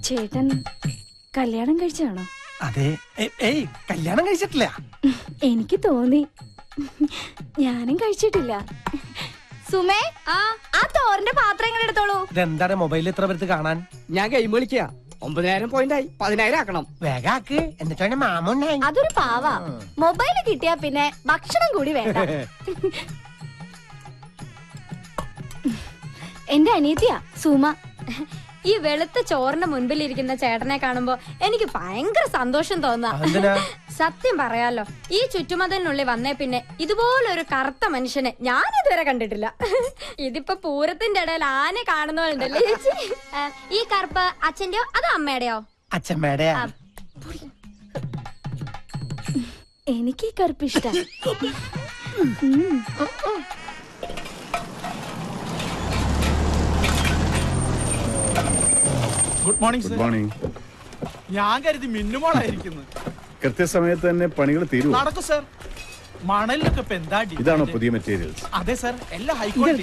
ചേട്ടൻ കല്യാണം കഴിച്ചാണോ? അതെ. ഏയ് കല്യാണം കഴിച്ചിട്ടില്ല. എനിക്ക് തോന്നി. ഞാനും കഴിച്ചിട്ടില്ല. സുമേ, ആ തോറിന്റെ പാത്രങ്ങൾ എടുത്തോളൂ. ഇതെന്താണ് മൊബൈലിൽ ഇത്ര പേർക്ക് കാണാൻ? ഞാൻ ഗെയിം കളിക്കുക. 9000 പോയിന്റായി. 10000 ആക്കണം. വേഗാക്ക്. എന്നിട്ടാണ് മാമുണ്ടായി. അതൊരു പാവാ. മൊബൈല് കിട്ടിയാ പിന്നെ ഭക്ഷണം കൂടി വേണ്ട. എന്റെ അനിയത്തിയാ സുമ. ഈ വെളുത്ത ചോറിന്റെ മുൻപിലിരിക്കുന്ന ചേട്ടനെ കാണുമ്പോ എനിക്ക് ഭയങ്കര സന്തോഷം തോന്നുക. സത്യം പറയാലോ, ഈ ചുറ്റുമതിലിനുള്ളിൽ വന്നേ പിന്നെ ഇതുപോലൊരു കറുത്ത മനുഷ്യനെ ഞാൻ ഇതുവരെ കണ്ടിട്ടില്ല. ഇതിപ്പോ പൂരത്തിന്റെ ഇടയിൽ ആനെ കാണുന്നവരുണ്ടല്ലേ ചേച്ചി. ഈ കറുപ്പ് അച്ഛന്റെയോ അതോ അമ്മയുടെയോ? അച്ഛമ്മയുടെ. എനിക്ക് ഈ കറുപ്പ് ഇഷ്ടം. Good morning. Good morning. ഞാൻ കരുതി മിന്നുമോളായിരിക്കുന്നു. കൃത്യസമയത്ത് തന്നെ പണികൾ തീരും. നടക്കും സർ. മണലിലൊക്കെ ഇപ്പൊ എന്താ? ഇതാണോ പുതിയ മെറ്റീരിയൽസ്? അതെ സർ, എല്ലാം ഹൈ ക്വാളിറ്റി.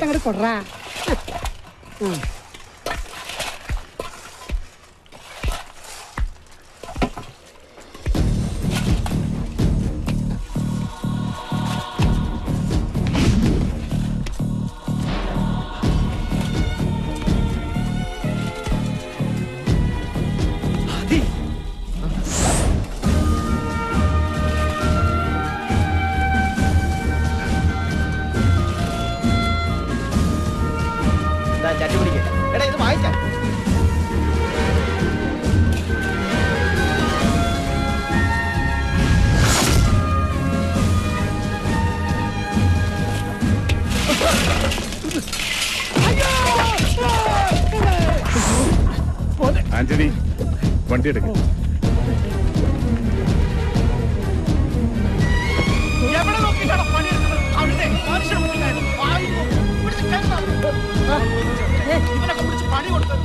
ആന്റണി, വണ്ടി എടുക്ക. എവിടെ നോക്കിയിട്ടാണ് പണിയെടുക്കുന്നത്? അവിടെ മനുഷ്യൻ ഇവനൊക്കെ പിടിച്ച് പണി കൊടുത്തത്.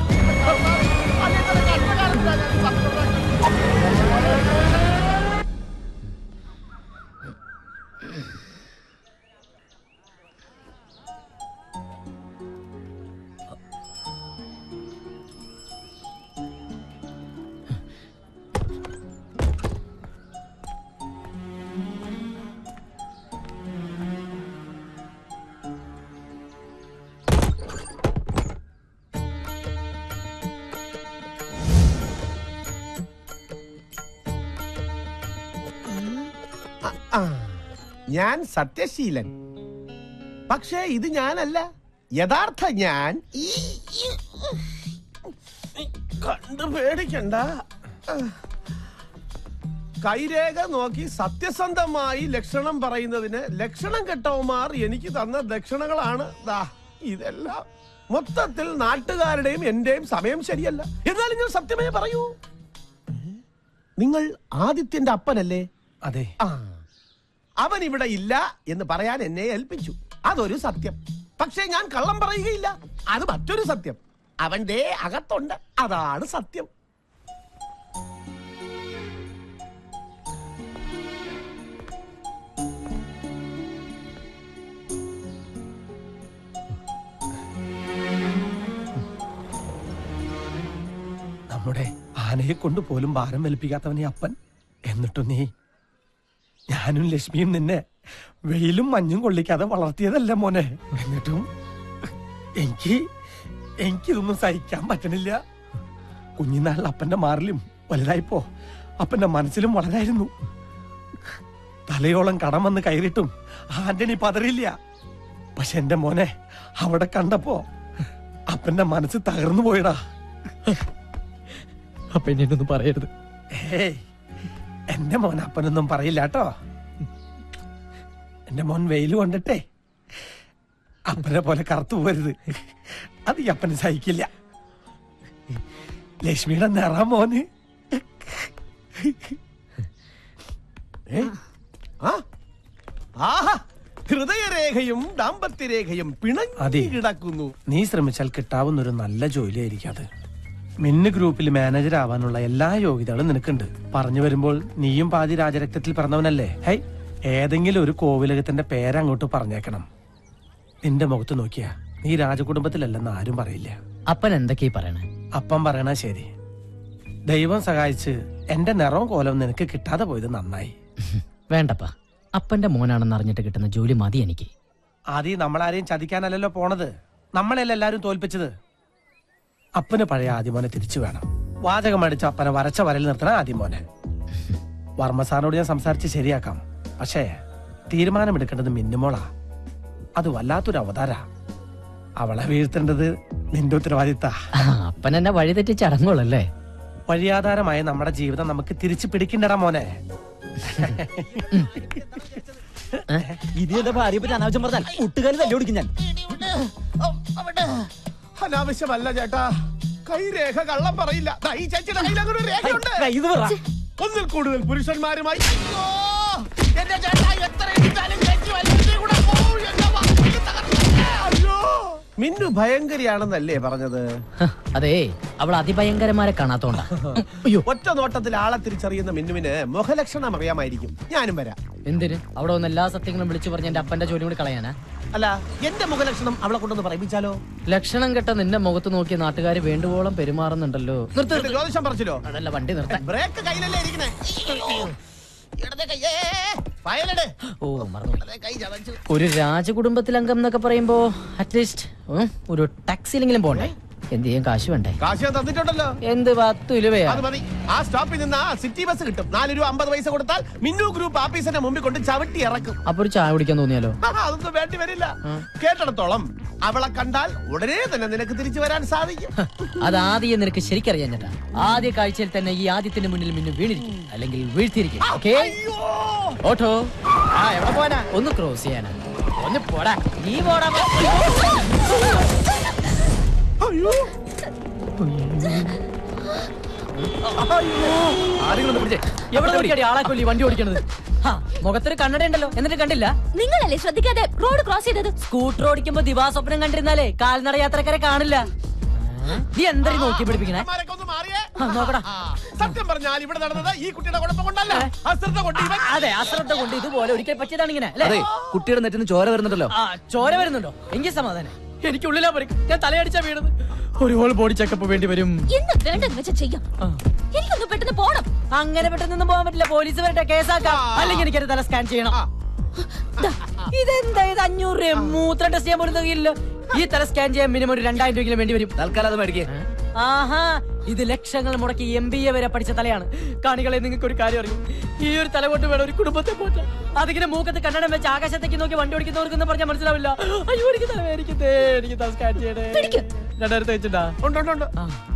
ഞാൻ സത്യശീലൻ. പക്ഷേ ഇത് ഞാനല്ല. യഥാർത്ഥ ഞാൻ കണ്ടു പേടിക്കണ്ട. കൈരേഖ നോക്കി സത്യസന്ധമായി ലക്ഷണം പറയുന്നതിന് ലക്ഷണം കെട്ടവന്മാർ എനിക്ക് തന്ന ദക്ഷിണകളാണ് ഇതെല്ലാം. മൊത്തത്തിൽ നാട്ടുകാരുടെയും എന്റെയും സമയം ശരിയല്ല. എന്നാലും ഞാൻ സത്യമേ പറയൂ. നിങ്ങൾ ആദിത്യന്റെ അപ്പനല്ലേ? അതെ. അവൻ ഇവിടെ ഇല്ല എന്ന് പറയാൻ എന്നെ ഏൽപ്പിച്ചു. അതൊരു സത്യം. പക്ഷേ ഞാൻ കള്ളം പറയുകയില്ല. അത് മറ്റൊരു സത്യം. അവന്റെ അകത്തുണ്ട്. അതാണ് സത്യം. നമ്മുടെ ആനയെ കൊണ്ട് പോലും ഭാരം വലിപ്പിക്കാത്തവനെ അപ്പൻ. എന്നിട്ടും നീ, ഞാനും ലക്ഷ്മിയും നിന്നെ വെയിലും മഞ്ഞും കൊള്ളിക്കാതെ വളർത്തിയതല്ല മോനെ. എന്നിട്ടും എനിക്കിതൊന്നും സഹിക്കാൻ പറ്റണില്ല. കുഞ്ഞിനാളിൽ അപ്പന്റെ മാറിലും വലുതായിപ്പോ അപ്പന്റെ മനസ്സിലും വളരായിരുന്നു. തലയോളം കടം വന്ന് കയറിയിട്ടും ആന്റണി പതറിയില്ല. പക്ഷെ എന്റെ മോനെ അവിടെ കണ്ടപ്പോ അപ്പന്റെ മനസ്സ് തകർന്നു പോയിടാ. അപ്പൊ എന്നൊന്നും പറയരുത്. ഏയ്, എന്റെ മോൻ അപ്പനൊന്നും പറയില്ല കേട്ടോ. എന്റെ മോൻ വെയിൽ കൊണ്ടിട്ടേ അപ്പനെ പോലെ കറുത്തു പോരുത്. അത് ഈ അപ്പന് സഹിക്കില്ല. ലക്ഷ്മിയുടെ നിറ മോന്. ഹൃദയരേഖയും ദാമ്പത്യരേഖയും പിണങ്ങി കിടക്കുന്നു. നീ ശ്രമിച്ചാൽ കിട്ടാവുന്നൊരു നല്ല ജോലിയായിരിക്കും അത്. മിന്ന് ഗ്രൂപ്പിൽ മാനേജർ ആവാനുള്ള എല്ലാ യോഗ്യതകളും നിനക്കുണ്ട്. പറഞ്ഞു വരുമ്പോൾ നീയും പാതി രാജരക്തത്തിൽ പിറന്നവനല്ലേ. ഹൈ, ഏതെങ്കിലും ഒരു കോവിലകത്തിന്റെ പേരങ്ങോട്ട് പറഞ്ഞേക്കണം. നിന്റെ മുഖത്ത് നോക്കിയാ നീ രാജകുടുംബത്തിലല്ലെന്ന് ആരും പറയില്ല. അപ്പൻ എന്തൊക്കെയാ പറയണേ? അപ്പം പറയണ ശരി. ദൈവം സഹായിച്ച് എന്റെ നിറവും കോലവും നിനക്ക് കിട്ടാതെ പോയത് നന്നായി. വേണ്ടപ്പാ, അപ്പന്റെ മോനാണെന്ന് അറിഞ്ഞിട്ട് കിട്ടുന്ന ജോലി മതി എനിക്ക്. ആദ്യം നമ്മളാരെയും ചതിക്കാനല്ലല്ലോ പോണത്, നമ്മളെല്ലാം എല്ലാരും തോൽപ്പിച്ചത്. അപ്പന് പഴയ ആദ്യമോനെ തിരിച്ചു വേണം. വാചകം അടിച്ച അപ്പനെ വരച്ച വരൽ നിർത്തണ ആദ്യമോനെ. വർമ്മ സാറിനോട് ഞാൻ സംസാരിച്ച് ശരിയാക്കാം. പക്ഷേ തീരുമാനമെടുക്കേണ്ടത് മിന്നുമോളാ. അത് വല്ലാത്തൊരു അവതാര. അവളെ വീഴ്ത്തേണ്ടത് നിന്റെ ഉത്തരവാദിത്ത. അപ്പൻ എന്നെ വഴി തെറ്റിച്ച് അടങ്ങുള്ളല്ലേ? വഴിയാധാരമായ നമ്മുടെ ജീവിതം നമുക്ക് തിരിച്ചു പിടിക്കണ്ടടാ മോനെ. ഇത് എന്റെ ഭാര്യയെ പറ്റി അനാവശ്യം പറഞ്ഞാൽ ഒട്ടുകാലി തല്ലി ഓടിക്കും ഞാൻ. അനാവശ്യമല്ല ചേട്ടാ, കൈരേഖ കള്ളം പറയില്ല. ഈ ചേച്ചിയുടെ കയ്യിൽ അങ്ങനെ ഒരു രേഖയുണ്ട്. ഒന്നിൽ കൂടുതൽ പുരുഷന്മാരുമായി. എന്റെ ചേട്ടാ എത്ര മിന്നു ഭയങ്കരിയാണെന്നല്ലേ പറഞ്ഞത്? അതെ, അവൾ അതിഭയങ്കരമാരെ കാണാത്തോണ്ടാ. ഒറ്റ നോട്ടത്തിൽ ആളെ തിരിച്ചറിയുന്ന മിന്നുവിന് മുഖലക്ഷണം അറിയാമായിരിക്കും. ഞാനും വരാം. എന്തിന്? അവിടെ വന്ന് എല്ലാ സത്യങ്ങളും വിളിച്ചു പറഞ്ഞ എന്റെ അപ്പന്റെ ജോലി കൂടി കളയാനാ? അല്ല, എന്റെ മുഖലക്ഷണം അവളെ കൊണ്ടൊന്ന് പറയിപ്പിച്ചാലോ? ലക്ഷണം കെട്ട നിന്റെ മുഖത്ത് നോക്കിയ നാട്ടുകാര് വേണ്ടുവോളം പെരുമാറുന്നുണ്ടല്ലോ. ജ്യോതിഷം പറിച്ചല്ലോ. അതല്ല, വണ്ടി നിർത്താൻ. ബ്രേക്ക് കയ്യിലല്ലേ ഇരിക്കണേ? ഓ, മറന്നു. ഒരു രാജകുടുംബത്തിലെ അംഗം എന്നൊക്കെ പറയുമ്പോ അറ്റ്ലീസ്റ്റ് ഒരു ടാക്സിയിലെങ്കിലും പോണ്ടേ? എന്ത് ചെയ്യാൻ കാശ് വേണ്ടേ? കാശ് ഞാൻ തന്നിട്ടുണ്ടല്ലോ. എന്ത് 10 രൂപയാ? അത് മതി. ആ സ്റ്റോപ്പിൽ നിന്ന് ആ സിറ്റി ബസ് കിട്ടും. 4 രൂപ 50 പൈസ കൊടുത്താൽ മിന്നു ഗ്രൂപ്പ് ആഫീസിന്റെ മുമ്പിൽ കൊണ്ട് ചവിട്ടി ഇറക്കും. അപ്പൊ ഒരു ചായ കുടിക്കാൻ തോന്നിയാലോ? അതൊന്നും വേണ്ടി വരില്ല. കേട്ടിടത്തോളം അവളെ കണ്ടാൽ ഉടനെ തന്നെ നിനക്ക് തിരിച്ചു വരാൻ സാധിക്കും. അതാദ്യം നിനക്ക് ശരിക്കറിയാൻ ചേട്ടാ. ആദ്യ കാഴ്ചയിൽ തന്നെ ഈ ആദ്യത്തിന്റെ മുന്നിൽ മിന്നു വീണിരിക്കും, അല്ലെങ്കിൽ വീഴ്ത്തിയിരിക്കും. ഓട്ടോ എവിടെ പോവാനാ? ഒന്ന് ക്രോസ് ചെയ്യാനാ. ഒന്ന് പോടാ. നീ പോടാ. എവിടെ നോക്കിയാടി ആളെ കൊല്ലി വണ്ടി ഓടിക്കണത്? മുഖത്തൊരു കണ്ണട ഉണ്ടല്ലോ, എന്നിട്ട് കണ്ടില്ല? നിങ്ങളല്ലേ ശ്രദ്ധിക്കാതെ റോഡ് ക്രോസ് ചെയ്തത്? സ്കൂട്ടർ ഓടിക്കുമ്പോ ദിവാസ്വപ്നം കണ്ടിരുന്നാലേ കാൽനട യാത്രക്കാരെ കാണില്ല. നീ എന്താ നോക്കി പിടിപ്പിക്കണേ? നോക്കടാ. സത്യം പറഞ്ഞാൽ ഇവിടെ നടന്നത് ഈ കുട്ടിയുടെ കുഴപ്പം കൊണ്ടല്ല, അശ്രദ്ധ കൊണ്ട്. അതെ, അശ്രദ്ധ കൊണ്ട് ഇതുപോലെ ഒരിക്കൽ പറ്റിയതാണ് ഇങ്ങനെ. കുട്ടിയുടെ നെറ്റിന്ന് ചോര വരുന്നുണ്ടല്ലോ. ചോര വരുന്നുണ്ടോ? എങ്കിൽ സമാധാനം. എനിക്കുള്ളിലാ പറയും, ഞാൻ തലയടിച്ചാ വീണത്. ഒരു ഹോൾ ബോഡി ചെക്കപ്പ് വേണ്ടി വരും. എന്ന് വേണ്ടെന്ന് വെച്ചാ ചെയ്യാം. എനിക്കൊന്ന് പെട്ടെന്ന് പോണം. അങ്ങനെ പെട്ടെന്നൊന്നും പോകാൻ പറ്റില്ല. പോലീസ് വരട്ടെ, കേസാക്കാം. അല്ലെങ്കിൽ എനിക്ക് തല സ്കാൻ ചെയ്യണം. ഇതെന്താ ഇത്? 500 രൂപ മൂത്ര ടെസ്റ്റ് ചെയ്യാൻ പോലും തികയില്ല. ഈ തല സ്കാൻ ചെയ്യാൻ മിനിമം ഒരു 2000 രൂപയെങ്കിലും വേണ്ടി വരും. തൽക്കാലം അത് മേടിക്കേ. ആഹാ, ഇത് ലക്ഷങ്ങൾ മുടക്കി MBA വരെ പഠിച്ച തലയാണ്. കാണികളെ, നിങ്ങൾക്ക് ഒരു കാര്യം അറിയും, ഈ ഒരു തല കൊണ്ട് വേണം ഒരു കുടുംബത്തെ പോറ്റാൻ. അതിങ്ങനെ മൂക്കത്ത് കണ്ണടം വെച്ച് ആകാശത്തേക്ക് നോക്കി വണ്ടി ഓടിക്കുന്നവർക്കൊന്നും പറഞ്ഞാൽ മനസ്സിലാവില്ല. അയ്യോ, എനിക്ക് തലവേദനിക്കുന്നേ, എനിക്ക് തല സ്കാൻ ചെയ്യണേ. 200 വെച്ചിട്ടാ?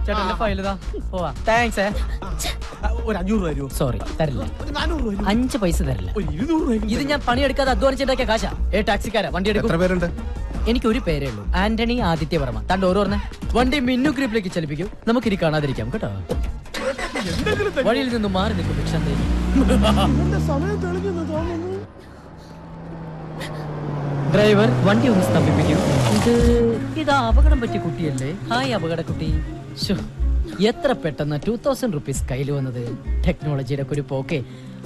ചേട്ടന്റെ ഫയലിതാ. പോവാ. താങ്ക്സ്. ഒരു 500 രൂപ തരുമോ? സോറി, തരില്ല. 400 രൂപ. 5 പൈസ തരില്ല. 200 രൂപ. ഇത് ഞാൻ പണിയെടുക്കാതെ അധ്വാനിച്ചിട്ടൊക്കെ കാശാ. ടാക്സിക്കാരാ, വണ്ടി എടുക്കും. എത്ര പേരുണ്ട്? എനിക്ക് ഒരു പേരേ ഉള്ളൂ, ആന്റണി ആദിത്യവർമ്മ. തന്റെ ഓരോ പറഞ്ഞ വണ്ടി മിന്നു ഗ്രൂപ്പിലേക്ക് ചലിപ്പിക്കും. നമുക്ക് ഇനി കാണാതിരിക്കാം കേട്ടോ. വഴിയിൽ നിന്ന് മാറി നിൽക്കും ഭിക്ഷ. ഡ്രൈവർ, വണ്ടി ഒന്ന് സ്തംഭിപ്പിക്കൂ. ഇത് അപകടം പറ്റിയ കുട്ടിയല്ലേ? ഹായ് അപകട കുട്ടി. എത്ര പെട്ടെന്ന് 2000 റുപ്പീസ് കയ്യിൽ വന്നത്. ടെക്നോളജിയുടെ ഒരു പോക്കെ.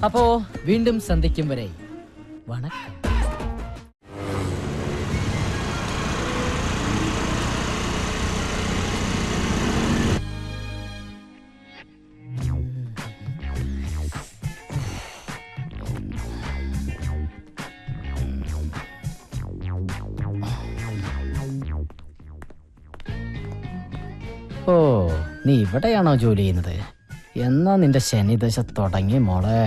അപ്പോ വീണ്ടും സന്ധിക്കും വരെ വണക്കം. ഓ, നീ ഇവിടെയാണോ ജോലി ചെയ്യുന്നത്? എന്നാ നിന്റെ ശനിദശ തുടങ്ങി മോളെ.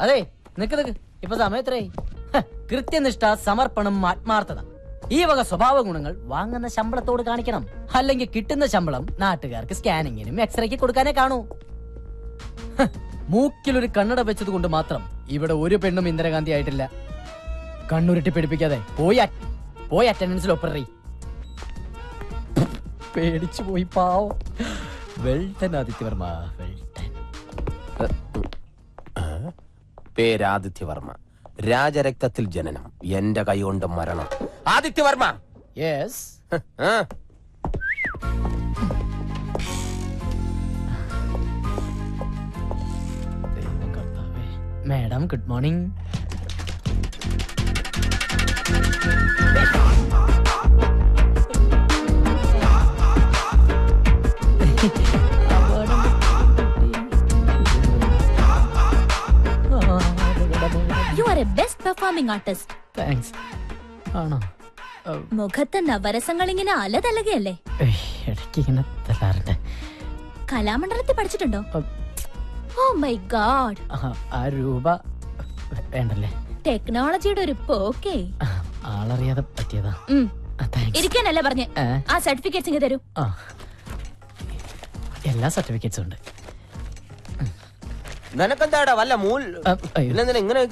അതെ, നിക്ക്. ഇപ്പൊ സമയം എത്രയായി? കൃത്യനിഷ്ഠ, സമർപ്പണം, ആത്മാർത്ഥത, ഈ വക സ്വഭാവ ഗുണങ്ങൾ വാങ്ങുന്ന ശമ്പളത്തോട് കാണിക്കണം. അല്ലെങ്കിൽ കിട്ടുന്ന ശമ്പളം നാട്ടുകാർക്ക് സ്കാനിങ്ങിനും എക്സ്റേക്ക് കൊടുക്കാനേ കാണൂ. മൂക്കിലൊരു കണ്ണട വെച്ചത് കൊണ്ട് മാത്രം ഇവിടെ ഒരു പെണ്ണും ഇന്ദിരാഗാന്ധി ആയിട്ടില്ല. കണ്ണുരുട്ടി പിടിപ്പിക്കാതെ പോയി അറ്റൻഡൻസിൽ ഒപ്പറി. പേടിച്ചു പോയി പാവം. വെൽട്ടൻ ആദിത്യവർമ്മ. വെൽട്ടൻ. പേരാദിത്യവർമ്മ, രാജരക്തത്തിൽ ജനനം, എന്റെ കൈകൊണ്ട് മരണം. Adityavarma. Yes. Madam, good morning. Charming artist. Thanks. ആണോ? മുഖത്ത് നവരസങ്ങൾ ഇങ്ങനെ അലതലകയല്ലേ? ഇടയ്ക്ക് ഇങ്ങനെ തല്ലാറുണ്ട്. കലാമണ്ഡലത്തിൽ പഠിച്ചിട്ടുണ്ടോ? Oh my god. ആ രൂപ വേണ്ടല്ലേ? ടെക്നോളജിയുടെ ഒരു പോക്കേ. ആളറിയാതെ പറ്റിയതാ. ഇരിക്കാനല്ലേ പറഞ്ഞേ? ആ സർട്ടിഫിക്കറ്റ്സ് ഇങ്ങ് തരൂ. എല്ലാ സർട്ടിഫിക്കറ്റ്സും ഉണ്ട്. നിനക്കെന്താടാ വല്ല മൂൽ എങ്ങനെ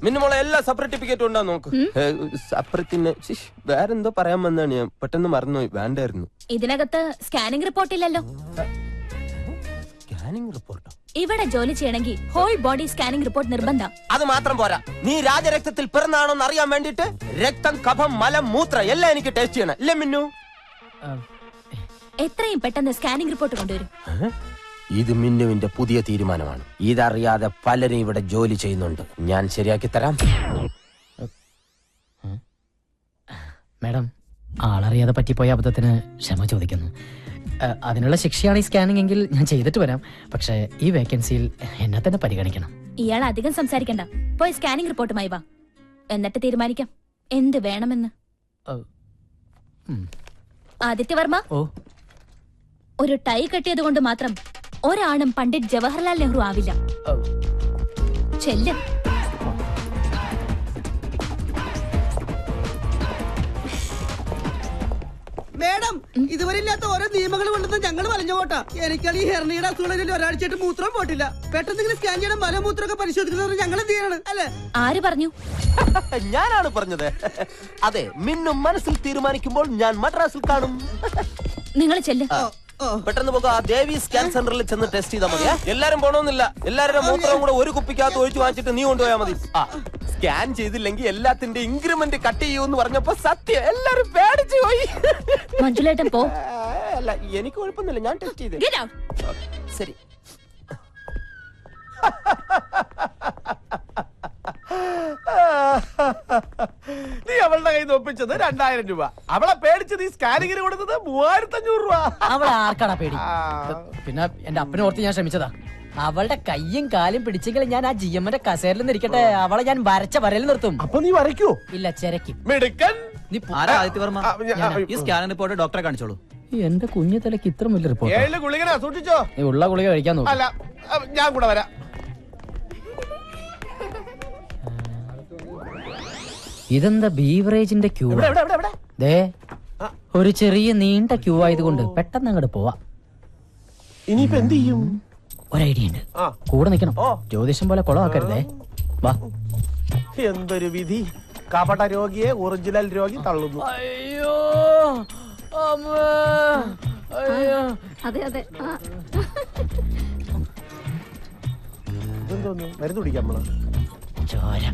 മിന്നുമോളെ എല്ലാ സർട്ടിഫിക്കറ്റും ഉണ്ടാ നോക്ക്. സപ്രത്തിന് വേറെന്തോ പറയാൻ വന്നാണ് ഞാൻ പെട്ടെന്ന് മറന്നുപോയി. വേണ്ടായിരുന്നു. ഇതിനകത്ത് സ്കാനിംഗ് റിപ്പോർട്ട് ഇല്ലല്ലോ. സ്കാനിംഗ് റിപ്പോർട്ടോ? ഇവിടെ ജോലി ചെയ്യണമെങ്കിൽ ഹോൾ ബോഡി സ്കാനിംഗ് റിപ്പോർട്ട് നിർബന്ധം. അത് മാത്രം പോരാ, നീ രാജരക്തത്തിൽ പിറന്നാണോന്ന് അറിയാൻ വേണ്ടിട്ട് രക്തം, കഫം, മലം, മൂത്ര എല്ലാം എനിക്ക് ടെസ്റ്റ് ചെയ്യണം. ഇല്ലേ മിന്നു? എത്രയും പെട്ടെന്ന് സ്കാനിംഗ് റിപ്പോർട്ട് കൊണ്ടുവരും. ഇത് മിന്നുവിന്റെ പുതിയ തീരുമാനമാണ്. ഇതറിയാതെ പലരും ഇവിടെ ജോലി ചെയ്യുന്നുണ്ട്. ഞാൻ ശരിയാക്കി തരാം. മാഡം, ആളറിയാതെ പറ്റിപ്പോയ അബദ്ധത്തിന് ക്ഷമ ചോദിക്കുന്നു. അതിനുള്ള ശിക്ഷയാണ് ഈ സ്കാനിംഗ് എങ്കിൽ ഞാൻ ചെയ്തിട്ട് വരാം. പക്ഷേ ഈ വേക്കൻസിയിൽ എന്നെ തന്നെ പരിഗണിക്കണം. ഇയാൾ അധികം സംസാരിക്കണ്ട. പോയി സ്കാനിംഗ് റിപ്പോർട്ടുമായി വാ. എന്നിട്ട് തീരുമാനിക്കാം എന്ത് വേണമെന്ന്. ആദിത്യവർമ്മ, ഒരു ടൈ കെട്ടിയത് കൊണ്ട് മാത്രം ഒരാണും പണ്ഡിറ്റ് ജവഹർലാൽ നെഹ്റു ആവില്ല. ചെല്ലും. മേഡം, ഇതുവരെ ഇല്ലാത്ത ഓരോ നിയമങ്ങൾ കൊണ്ടെന്ന് ഞങ്ങൾ വലഞ്ഞു പോട്ടാ. എനിക്കാണ് ഈ ഹെർണിയുടെ അസുഖങ്ങളിൽ ഒരാഴ്ചയായിട്ട് മൂത്രം പോട്ടില്ല. പെട്ടെന്ന് ഇങ്ങനെ സ്കാൻ ചെയ്യണം, മലമൂത്രമൊക്കെ പരിശോധിക്കുന്നത് ഞങ്ങൾ എന്ത് ചെയ്യണം അല്ലേ? ആര് പറഞ്ഞു? ഞാനാണ് പറഞ്ഞത്. അതെ, മിന്നു മനസ്സിൽ തീരുമാനിക്കുമ്പോൾ ഞാൻ മദ്രാസിൽ കാണും. നിങ്ങൾ ചെല്ലും. പെട്ടെന്ന് പോകാം. ദേവി സ്കാൻ സെന്ററിൽ ചെന്ന് ടെസ്റ്റ് ചെയ്താൽ മതി. എല്ലാരും പോണമെന്നില്ല. എല്ലാവരുടെ മൂത്രവും കൂടെ ഒരു കുപ്പിക്കകത്ത് ഒഴിച്ചു വാങ്ങിച്ചിട്ട് നീ കൊണ്ടുപോയാൽ മതി. സ്കാൻ ചെയ്തില്ലെങ്കിൽ എല്ലാത്തിന്റെ ഇൻക്രിമെന്റ് കട്ട് ചെയ്യൂന്ന് പറഞ്ഞപ്പോ സത്യം എല്ലാരും പേടിച്ചു പോയി. മഞ്ജുലേട്ടൻ പോ. അല്ല, എനിക്ക് കുഴപ്പമൊന്നുമില്ല, ഞാൻ ടെസ്റ്റ് ചെയ്തേ. ശരി. നീ അവളുടെ കയ്യിൽ നിന്ന് ഒപ്പിച്ചത് 2000 രൂപ. അവളെ പേടിച്ച് നീ സ്കാനിങ്ങിന് കൊടുത്തത് 3500 രൂപ. അവളെ ആർക്കാടാ പേടി? പിന്നെ എന്റെ അപ്പനെ ഓർത്ത് ഞാൻ ശ്രമിച്ചതാ. അവളുടെ കയ്യും കാലും പിടിച്ചെങ്കിൽ ഞാൻ ആ GM-ന്റെ കസേരയിൽ നിന്നിരിക്കട്ടെ. അവളെ ഞാൻ വരച്ച വരയിൽ നിർത്തും. അപ്പൊ നീ വരയ്ക്കോ? ഇല്ല, ചെരക്കും. മിടുക്കൻ. നീ ആരാ ആദിത്യവർമ്മ? ഈ സ്കാനിംഗ് റിപ്പോർട്ട് ഡോക്ടറെ കാണിച്ചോളൂ. എന്റെ കുഞ്ഞു തലക്ക് ഇത്ര വലിയ റിപ്പോർട്ട്. 7 ഗുളികനാ, സൂക്ഷിച്ചോ. നീ ഉള്ള ഗുളിക കഴിക്കാൻ നോക്കും. അല്ല, ഞാൻ കൂടെ വരാം. ഇതെന്താ ബീവറേജിന്റെ ക്യൂ? ദേ, ഒരു ചെറിയ നീണ്ട ക്യൂ ആയതുകൊണ്ട് പെട്ടെന്ന് അങ്ങോട്ട് പോവാ. ഇനിയിപ്പോ എന്ത് ചെയ്യും? ഒരു ഐഡിയ ഉണ്ട്. കൂടെ നിൽക്കണം. ജ്യോതിഷം പോലെ കുളമാക്കരുതേ. വാ. എന്തൊരു വിധി! കപട രോഗിയെ ഒറിജിനൽ രോഗി തള്ളുന്നു. അയ്യോ, അതെ അതെ. ഇതെന്തോന്നു? മരുന്ന് കുടിക്കാം നമ്മള്. ചോര.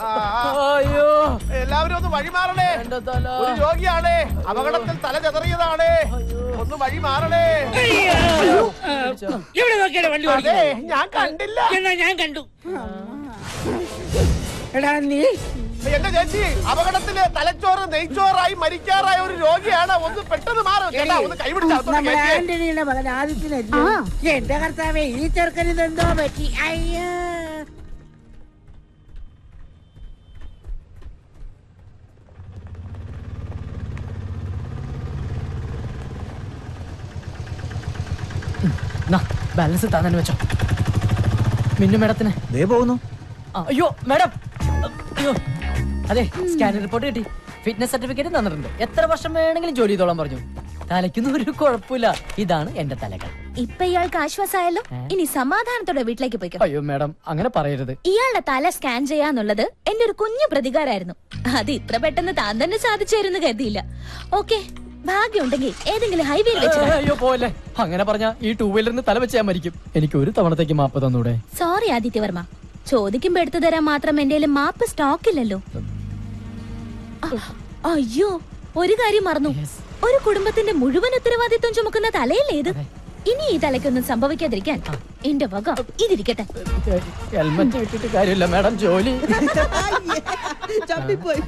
അയ്യോ, എല്ലാവരും ഒന്ന് വഴി മാറണേ. ഒരു രോഗിയാണേ, അപകടത്തിൽ തല ചെതറിയതാണേ. ഒന്ന് വഴി മാറണേ. എവിടെ നോക്കിയാണ് വണ്ടി അതെ, ഞാൻ കണ്ടില്ല. എന്നാ ഞാൻ കണ്ടു. എടാ നീ എന്റെ ചേച്ചി, അപകടത്തില് തലച്ചോറ് നെയ്ച്ചോറായി മരിക്കാറായ ഒരു രോഗിയാണ്. ഒന്ന് പെട്ടെന്ന് മാറും. ഒന്ന് ആന്റണിയുടെ മകൻ ആദിത്യനല്ലേ? എന്റെ കർത്താവേ, ഈ ചെറുക്കന് ഇതെന്തോ പറ്റി? അയ്യോ. ബാലൻസ് താൻ തന്നെ വെച്ചോ. മിന്നു മേഡത്തിന് പോകുന്നു. അയ്യോ മേഡം, അയ്യോ. അതെ, സ്കാനിംഗ് റിപ്പോർട്ട് കിട്ടി. ഫിറ്റ്നസ് സർട്ടിഫിക്കറ്റ് തന്നിട്ടുണ്ട്. എത്ര വർഷം വേണമെങ്കിലും ജോലി ചെയ്തോളാൻ പറഞ്ഞു. തലയ്ക്കൊന്നും ഒരു കുഴപ്പമില്ല. ഇതാണ് എന്റെ തലകൾ. ഇപ്പൊ ഇയാൾക്ക് ആശ്വാസമായല്ലോ. ഇനി സമാധാനത്തോടെ വീട്ടിലേക്ക് പോയിക്കോ. അയ്യോ മേഡം, അങ്ങനെ പറയരുത്. ഇയാളുടെ തല സ്കാൻ ചെയ്യാന്നുള്ളത് എന്റെ ഒരു കുഞ്ഞു പ്രതികാരായിരുന്നു. അത് ഇത്ര പെട്ടെന്ന് താൻ തന്നെ സാധിച്ചായിരുന്നു കരുതിയില്ല. ഓക്കെ, ഭാഗ്യമുണ്ടെങ്കിൽ ഏതെങ്കിലും ഹൈവേയിൽ വെച്ച്. അയ്യോ പോലെ, അങ്ങനെ പറഞ്ഞാ ഈ 2 വീലറിന് തല വെച്ച് ഞാൻ മരിക്കും. എനിക്ക് ഒരു തവണത്തേക്ക് മാപ്പ് തന്നൂടെ? സോറി ആദിത്യവർമ്മ, ചോദിക്കുമ്പോ എടുത്തു തരാൻ മാത്രം എന്റെ മാപ്പ് സ്റ്റോക്കില്ലല്ലോ. അയ്യോ, ഒരു കാര്യം മറന്നു. ഒരു കുടുംബത്തിന്റെ മുഴുവൻ ഉത്തരവാദിത്വം ചുമക്കുന്ന തലയല്ലേ ഇത്? ഇനി ഈ തലയ്ക്കൊന്നും സംഭവിക്കാതിരിക്കാൻ എന്റെ വക ഇതിരിക്കട്ടെ. ഹെൽമെറ്റ് ഇട്ടിട്ട് കാര്യമില്ല മാഡം, ജോലി. ചപ്പിപ്പോയി.